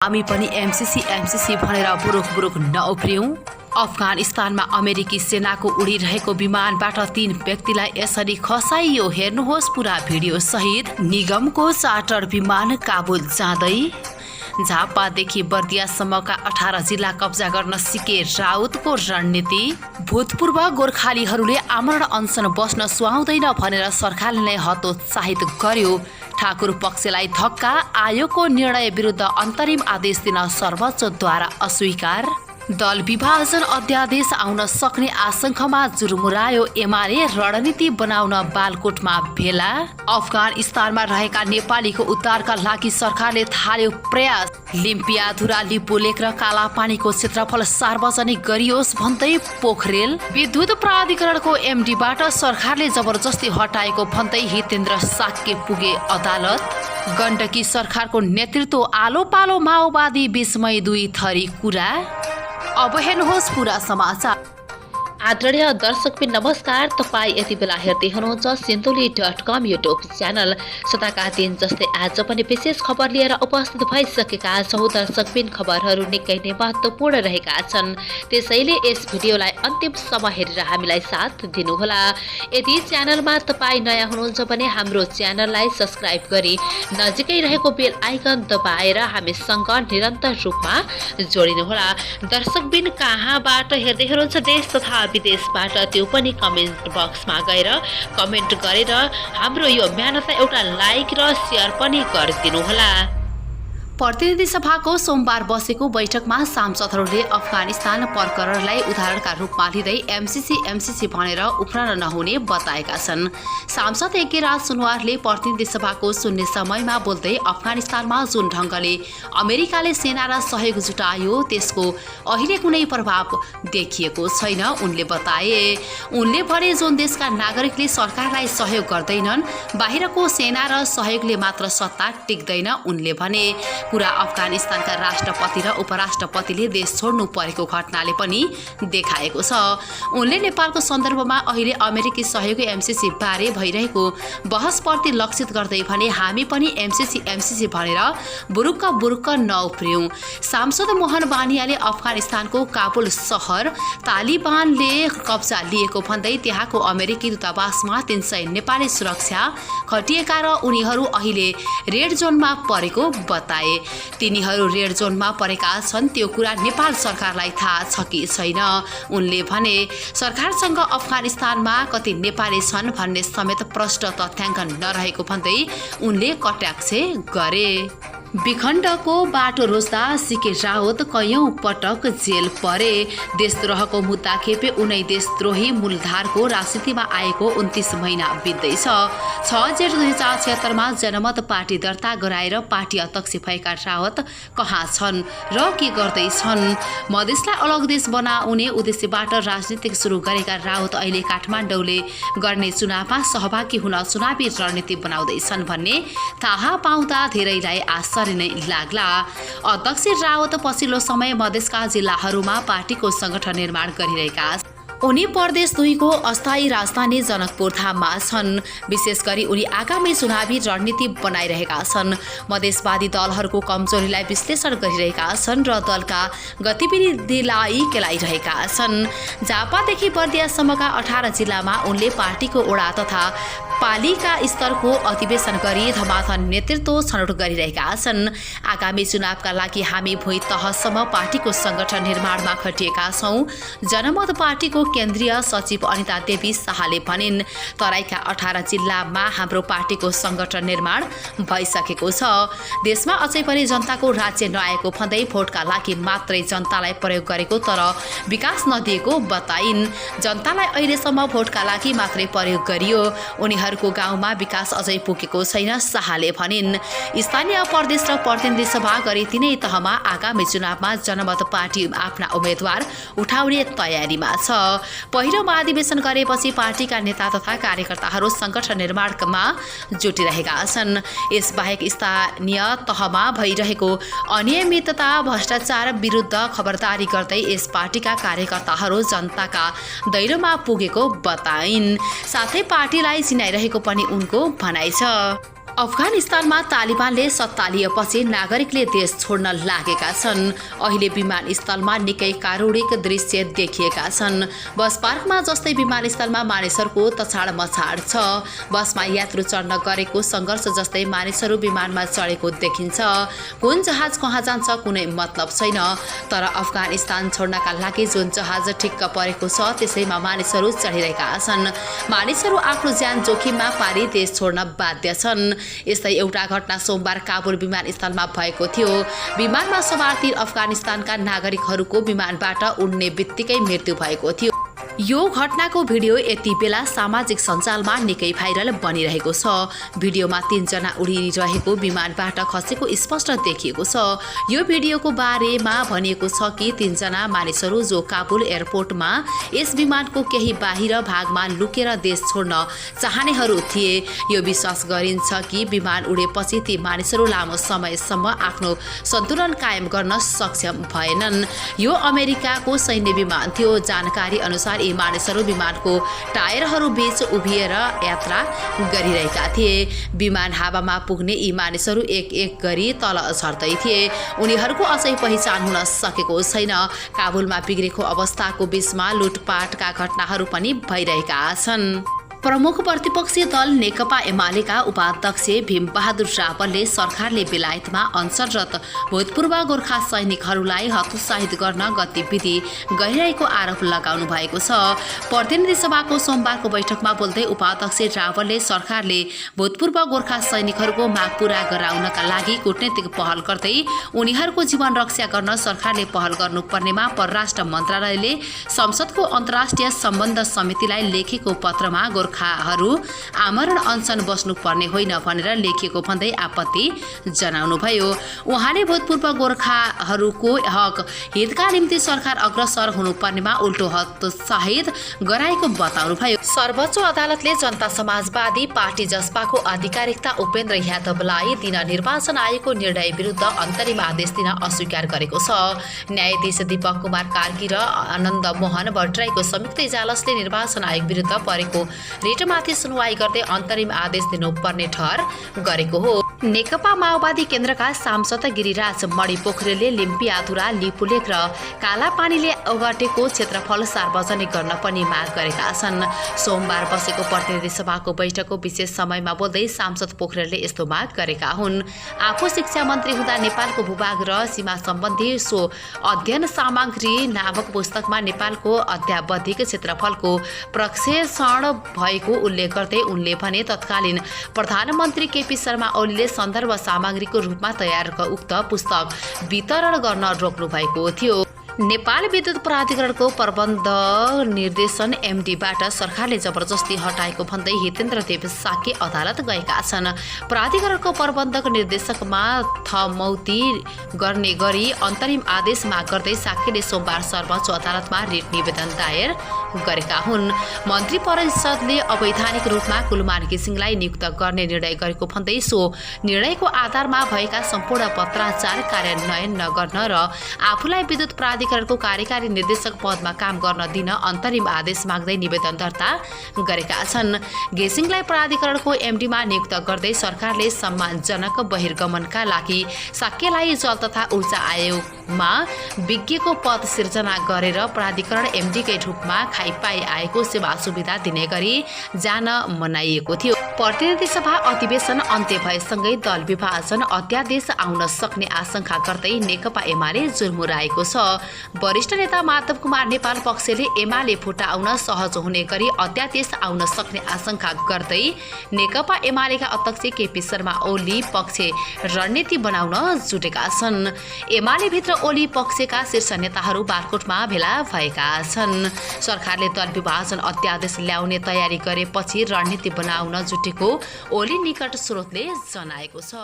हामी पनि एमसीसी भनेर बुरुक नउफ्रियौं। अफगानिस्तानमा अमेरिकी सेनाको उडिरहेको विमानबाट 3 व्यक्तिलाई यसरी खसाइयो। हेर्नुहोस् पूरा भिडियो सहित। निगमको चार्टर विमान काबुल जाँदै झापादेखि बर्दियासम्मका 18 जिल्ला कब्जा गर्न सिके राउतको रणनीति। भूतपूर्व गोर्खालीहरूले आमरण अनसन बस्न सुहाउँदैन भनेर सरकारले नै हतोत्साहित गर्यो। ठाकुर पक्षलाई धक्का। आयोगको निर्णय विरुद्ध अन्तरिम आदेश दिन सर्वोच्चद्वारा अस्वीकार। दल विभाजन अध्यादेश आउन सक्ने आशंकामा जुरमुरायो एमाले। रणनीति बनाउन बालकोटमा भेला। अफगानिस्तानमा रहेका नेपालीको उद्धारका लागि सरकारले थाल्यो प्रयास। लिम्पियाधुरा लिपुलेक र कालापानीको क्षेत्रफल सार्वजनिक गरियोस् भन्दै पोखरेल। विद्युत प्राधिकरणको एमडीबाट सरकारले जबरजस्ती हटाएको भन्दै हितेन्द्र साक्य पुगे अदालत। गण्डकी सरकारको नेतृत्व आलो पालो माओवादी बीचमै 2 थरी कुरा। अब हेर्नुहोस् पूरा समाचार। आदरणीय दर्शकबिन नमस्कार। तपाईँ यति बेला हेर्दै हुनुहुन्छ सिन्धुली.com युट्युब च्यानल। सदाका दिन जस्तै आज पनि विशेष खबर लिएर उपस्थित भइसकेका छौँ। दर्शकबिन खबरहरू निकै नै महत्त्वपूर्ण रहेका छन्, त्यसैले यस भिडियोलाई अन्तिम सम्म हेरेर हामीलाई साथ दिनुहोला। यदि च्यानलमा तपाईँ नयाँ हुनुहुन्छ भने हाम्रो च्यानललाई सब्स्क्राइब गरी नजिकै रहेको बेल आइकन दबाएर हामीसँग निरन्तर रूपमा जोडिनुहोला। दर्शकबिन कहाँबाट हेर्दै हुनुहुन्छ देश तथा विदेशबाट त्यो पनि कमेन्ट बक्समा गएर कमेन्ट गरेर हाम्रो यो मेहनतलाई एउटा लाइक र शेयर पनि गरिदिनुहोला। प्रतिनिधि सभाको सोमबार बसेको बैठकमा सांसदहरूले अफगानिस्तान प्रकरणलाई उदाहरणका रूपमा लिँदै एमसीसी भनेर उफ्रन नहुने बताएका छन्। सांसद एकेराज सुनवारले प्रतिनिधि सभाको शून्य समयमा बोल्दै अफगानिस्तानमा जुन ढङ्गले अमेरिकाले सेना र सहयोग जुटायो त्यसको अहिले कुनै प्रभाव देखिएको छैन उनले बताए। उनले भने जुन देशका नागरिकले सरकारलाई सहयोग गर्दैनन्, बाहिरको सेना र सहयोगले मात्र सत्ता टिक्दैन उनले भने। पूरा अफगानिस्तानका राष्ट्रपति र उपराष्ट्रपतिले देश छोड्नु परेको घटनाले पनि देखाएको छ। उनले नेपालको सन्दर्भमा अहिले अमेरिकी सहयोगी एमसीसी बारे भइरहेको बहसप्रति लक्षित गर्दै भने हामी पनि एमसीसी भनेर बुरुक्क नउफ्रियौं। सांसद मोहन बानियाले अफगानिस्तानको काबुल सहर तालिबानले कब्जा लिएको भन्दै त्यहाँको अमेरिकी दूतावासमा 300 नेपाली सुरक्षा खटिएका र उनीहरू अहिले रेड जोनमा परेको बताए। तिनीहरू रेड जोनमा परेका छन् त्यो कुरा नेपाल सरकारलाई थाहा छ कि छैन उनले भने। सरकारसँग अफगानिस्तानमा कति नेपाली छन् भन्ने समेत प्रष्ट तथ्याङ्क नरहेको भन्दै उनले कटाक्ष गरे। विखण्डको बाटो रोज्दा सिके राउत कैयौं पटक जेल परे। देशद्रोहको मुद्दा खेपे उनै देशद्रोही मूलधारको राजनीतिमा आएको 29 महिना बित्दैछ। 6 जेठ 2076 मा जनमत पार्टी दर्ता गराएर पार्टी अध्यक्ष भएका राउत कहाँ छन् र के गर्दैछन्? मधेसलाई अलग देश बनाउने उद्देश्यबाट राजनीति सुरु गरेका राउत अहिले काठमाडौँले गर्ने चुनावमा सहभागी हुन चुनावी रणनीति बनाउँदैछन् भन्ने थाहा पाउँदा धेरैलाई आश्चर्य नै लाग्ला। अध्यक्ष राउत पछिल्लो समय मधेसका जिल्लाहरूमा पार्टीको संगठन निर्माण गरिरहेका उनी प्रदेश 2 को अस्थायी राजधानी जनकपुर धाममा छन्। विशेष गरी उनी आगामी चुनावी रणनीति बनाइरहेका छन्। मधेसवादी दलहरूको कमजोरीलाई विश्लेषण गरिरहेका छन् र दलका गतिविधिलाई केलाइरहेका छन्। झापादेखि बर्दियासम्मका 18 जिल्लामा उनले पार्टीको ओडा तथा पालिका स्तरको अधिवेशन गरी धमाधम नेतृत्व छनौट गरिरहेका छन्। आगामी चुनावका लागि हामी भुइँ तहसम्म पार्टीको संगठन निर्माणमा खटिएका छौं। जनमत पार्टीको केन्द्रीय सचिव अनिता देवी शाहले भनिन्। तराईका 18 जिल्लामा हाम्रो पार्टीको संगठन निर्माण भइसकेको छ। देशमा अझै पनि जनताको राज्य नआएको भन्दै भोटका लागि मात्रै जनतालाई प्रयोग गरेको तर विकास नदिएको बताइन्। जनतालाई अहिलेसम्म भोटका लागि मात्रै प्रयोग गरियो, उनीहरूको गाउँमा विकास अझै पुगेको छैन शाहले भनिन्। स्थानीय प्रदेश र प्रतिनिधि सभा गरी तीनै तहमा आगामी चुनावमा जनमत पार्टी आफ्ना उम्मेद्वार उठाउने तयारीमा छ। पहिलो महाधिवेशन गरेपछि पार्टीका नेता तथा कार्यकर्ताहरू संगठन निर्माणमा जुटिरहेका छन्। यसबाहेक स्थानीय तहमा भइरहेको अनियमितता भ्रष्टाचार विरुद्ध खबरदारी गर्दै यस पार्टीका कार्यकर्ताहरू जनताका दैलोमा पुगेको बताइन्। साथै पार्टीलाई चिनाइरहेको पनि उनको भनाइ छ। अफगानिस्तानमा तालिबानले सत्ता लिएपछि नागरिकले देश छोड्न लागेका छन्। अहिले विमानस्थलमा निकै कारुणिक दृश्य देखिएका छन्। बस पार्कमा जस्तै विमानस्थलमा मानिसहरूको तछाड मछाड छ। बसमा यात्रु चढ्न गरेको सङ्घर्ष जस्तै मानिसहरू विमानमा चढेको देखिन्छ। कुन जहाज कहाँ जान्छ कुनै मतलब छैन। तर अफगानिस्तान छोड्नका लागि जुन जहाज ठिक्क परेको छ त्यसैमा मानिसहरू चढिरहेका छन्। मानिसहरू आफ्नो ज्यान जोखिममा पारी देश छोड्न बाध्य छन्। यस्तै एउटा घटना सोमबार काबुल विमानस्थलमा भएको थियो। विमानमा सवार 3 अफगानिस्तानका नागरिकहरूको विमानबाट उड्ने बित्तिकै मृत्यु भएको थियो। यो घटनाको भिडियो यति बेला सामाजिक सञ्जालमा निकै भाइरल बनिरहेको छ। भिडियोमा 3 जना उडिरहेको विमानबाट खसेको स्पष्ट देखिएको छ। यो भिडियोको बारेमा भनिएको छ कि 3 जना मानिसहरू जो काबुल एयरपोर्टमा यस विमानको केही बाहिर भागमा लुकेर देश छोड्न चाहनेहरू थिए। यो विश्वास गरिन्छ कि विमान उडेपछि ती मानिसहरू लामो समयसम्म आफ्नो सन्तुलन कायम गर्न सक्षम भएनन्। यो अमेरिकाको सैन्य विमान थियो। जानकारी अनुसार यी मानिसहरू विमानको टायरहरू बीच उभिएर यात्रा गरिरहेका थिए। विमान हावामा पुग्ने यी मानिसहरू एक एक गरी तल झर्दै थिए। उनीहरूको अझै पहिचान हुन सकेको छैन। काबुलमा बिग्रेको अवस्थाको बीचमा लुटपाटका घटनाहरू पनि भइरहेका छन्। प्रमुख प्रतिपक्षी दल नेकपा एमालेका उपाध्यक्ष भीमबहादुर रावलले सरकारले बेलायतमा अनसररत भूतपूर्व गोर्खा सैनिकहरूलाई हतोत्साहित गर्न गतिविधि गरिरहेको आरोप लगाउनु भएको छ। प्रतिनिधि सभाको सोमबारको बैठकमा बोल्दै उपाध्यक्ष रावलले सरकारले भूतपूर्व गोर्खा सैनिकहरूको माग पूरा गराउनका लागि कूटनीतिक पहल गर्दै उनीहरूको जीवन रक्षा गर्न सरकारले पहल गर्नुपर्नेमा परराष्ट्र मन्त्रालयले संसदको अन्तर्राष्ट्रिय सम्बन्ध समितिलाई लेखेको पत्रमा गोर्खाहरू आमरण अनसन बस्नुपर्ने होइन भनेर लेखिएको भन्दै आपत्ति जनाउनुभयो। उहाँले भूतपूर्व गोर्खाहरूको हक हितका निम्ति सरकार अग्रसर हुनुपर्नेमा उल्टो हतोत्साहित गराएको बताउनुभयो। सर्वोच्च अदालतले जनता समाजवादी पार्टी जसपाको आधिकारिकता उपेन्द्र यादवलाई दिन निर्वाचन आयोगको निर्णय विरुद्ध अन्तरिम आदेश दिन अस्वीकार गरेको छ। न्यायाधीश दीपक कुमार कार्की र आनन्द मोहन भट्टराईको संयुक्त इजलासले निर्वाचन आयोग विरुद्ध परेको रिटमाथि सुनवाई गर्दै अन्तरिम आदेश दिनुपर्ने ठहर गरेको हो। नेकपा माओवादी केन्द्रका सांसद गिरिराज मणि पोखरेलले लिम्पियाधुरा लिपुलेक र कालापानीले ओगटेको क्षेत्रफल सार्वजनिक गर्न पनि माग गरेका छन्। सोमबार बसेको प्रतिनिधि सभाको बैठकको विशेष समयमा बोल्दै सांसद पोखरेलले यस्तो माग गरेका हुन्। आफू शिक्षा मन्त्री हुँदा नेपालको भूभाग र सीमा सम्बन्धी सो अध्ययन सामग्री नामक पुस्तकमा नेपालको अध्यावधिक क्षेत्रफलको प्रक्षेपण भएको उल्लेख गर्दै उनले भने तत्कालीन प्रधानमन्त्री केपी शर्मा ओलीले सन्दर्भ सामग्रीको रूपमा तयार उक्त पुस्तक वितरण गर्न रोक्नु भएको थियो। नेपाल विद्युत प्राधिकरणको प्रबन्ध निर्देशन एमडीबाट सरकारले जबरजस्ती हटाएको भन्दै हितेन्द्र देव साके अदालत गएका छन्। प्राधिकरणको प्रबन्धक निर्देशकमा थमौती गर्ने गरी अन्तरिम आदेश माग गर्दै साकेले सोमबार सर्वोच्च अदालतमा रिट निवेदन दायर गरेका हुन्। मन्त्री परिषदले अवैधानिक रूपमा कुलमान घिसिङलाई नियुक्त गर्ने निर्णय गरेको भन्दै सो निर्णयको आधारमा भएका सम्पूर्ण पत्राचार कार्यान्वयन नगर्न र आफूलाई विद्युत प्राधिकरणको कार्यकारी निर्देशक पदमा काम गर्न दिन अन्तरिम आदेश माग्दै निवेदन दर्ता गरेका छन्। घिसिङलाई प्राधिकरणको एमडीमा नियुक्त गर्दै सरकारले सम्मानजनक बहिर्गमनका लागि साक्यलाई जल तथा ऊर्जा आयोगमा विज्ञको पद सिर्जना गरेर प्राधिकरण एमडीकै रूपमा खाइपाई आएको सेवा सुविधा दिने गरी जान मनाइएको थियो। प्रतिनिधि सभा अधिवेशन अन्त्य भएसँगै दल विभाजन अध्यादेश आउन सक्ने आशंका गर्दै नेकपा एमाले जुर्मुराएको छ। वरिष्ठ नेता माधव कुमार नेपाल पक्षले एमाले फुटाउन सहज हुने गरी अध्यादेश आउन सक्ने आशंका गर्दै नेकपा एमालेका अध्यक्ष केपी शर्मा ओली पक्ष रणनीति बनाउन जुटेका छन्। एमाले भित्र ओली पक्षका शीर्ष नेताहरू बारकोटमा भेला भएका छन्। सरकारले दल विभाजन अध्यादेश ल्याउने तयारी गरेपछि रणनीति बनाउन जुटेको ओली निकट स्रोतले जनाएको छ।